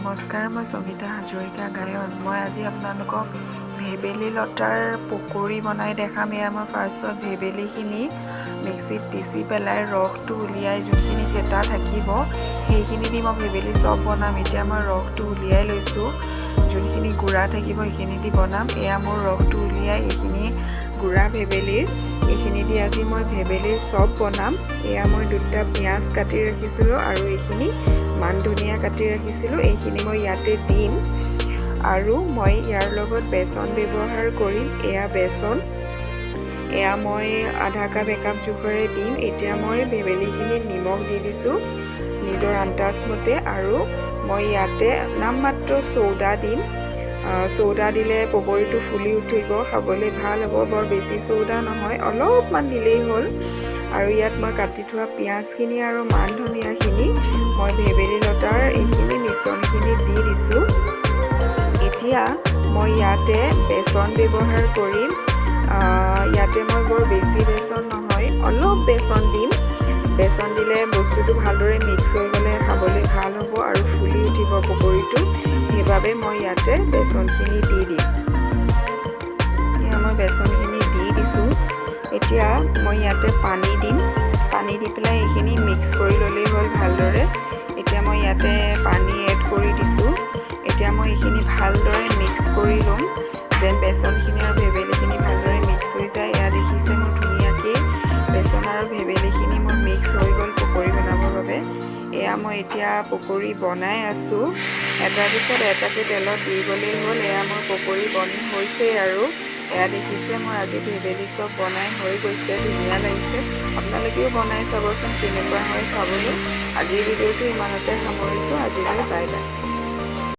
নমস্কাৰ, মই সংগীতা হাজৰিকা গায়ন। মই আজি আপোনালোকক ভেবেলী লতাৰ পকৰি বনাই দেখাম। এয়া মই ফাৰ্ষ্টত ভেবেলীখিনি মিক্সিত পিচি পেলাই ৰসটো উলিয়াই যোনখিনি কেঁটা থাকিব সেইখিনি দি মই ভেবেলী চপ বনাম। এতিয়া মই ৰসটো উলিয়াই লৈছোঁ, যোনখিনি গুড়া থাকিব সেইখিনি দি বনাম। এয়া মোৰ ৰসটো উলিয়াই এইখিনি গুড়া ভেবেলীৰ এইখিনি দি আজি মই ভেবেলীৰ চপ বনাম। এয়া মই দুটা পিঁয়াজ কাটি ৰাখিছিলোঁ আৰু এইখিনি মান ধনিয়া কাটি ৰাখিছিলোঁ, এইখিনি মই ইয়াতে দিম আৰু মই ইয়াৰ লগত বেচন ব্যৱহাৰ কৰিম। এয়া বেচন, এয়া মই আধা কাপ একাপ জোখৰে দিম। এতিয়া মই ভেবেলীখিনিত নিমখ দি দিছোঁ নিজৰ আন্দাজ মতে আৰু মই ইয়াতে নামমাত্ৰ চৌদা দিম। চৌদা দিলে পকৰিটো ফুলি উঠিব, খাবলৈ ভাল হ'ব। বৰ বেছি চৌদা নহয়, অলপমান দিলেই হ'ল। আৰু ইয়াত মই কাটি থোৱা পিঁয়াজখিনি আৰু মান ধনিয়াখিনি মই ভেবেলী লতাৰ এইখিনি মিশ্ৰণখিনি দি দিছোঁ। এতিয়া মই ইয়াতে বেচন ব্যৱহাৰ কৰিম। ইয়াতে মই বৰ বেছি বেচন নহয়, অলপ বেচন দিম। বেচন দিলে বস্তুটো ভালদৰে মিক্স হৈ গ'লে খাবলৈ ভাল হ'ব আৰু ফুলি উঠিব পকৰিটো, সেইবাবে মই ইয়াতে বেচনখিনি দি দিম। এতিয়া মই বেচনখিনি দি দিছোঁ। এতিয়া মই ইয়াতে পানী দিম। পানী দি পেলাই এইখিনি মিক্স কৰি ল'লেই হ'ল ভালদৰে। এতিয়া মই ইয়াতে পানী এড কৰি দিছোঁ। এতিয়া মই এইখিনি ভালদৰে মিক্স কৰি ল'ম, যেন বেচনখিনি আৰু ভেবেলীখিনি ভালদৰে মিক্স হৈ যায়। এয়া দেখিছে মোৰ ধুনীয়াকৈ বেচন আৰু ভেবেলীখিনি মোৰ মিক্স হৈ গ'ল পকৰি বনাবৰ বাবে। এয়া মই এতিয়া পকৰি বনাই আছোঁ, এটাৰ পিছত এটাকৈ তেলত দি গ'লেই হ'ল। এয়া মোৰ পকৰি বনি হৈছেই আৰু এয়া দেখিছে মই আজি ভেবেলী চপ বনাই হৈ গৈছে, ধুনীয়া লাগিছে। আপোনালোকেও বনাই চাবচোন কেনেকুৱা হয় খাবলৈ। আজিৰ ভিডিঅ'টো ইমানতে সামৰিছোঁ। আজিলৈ বাই বাই।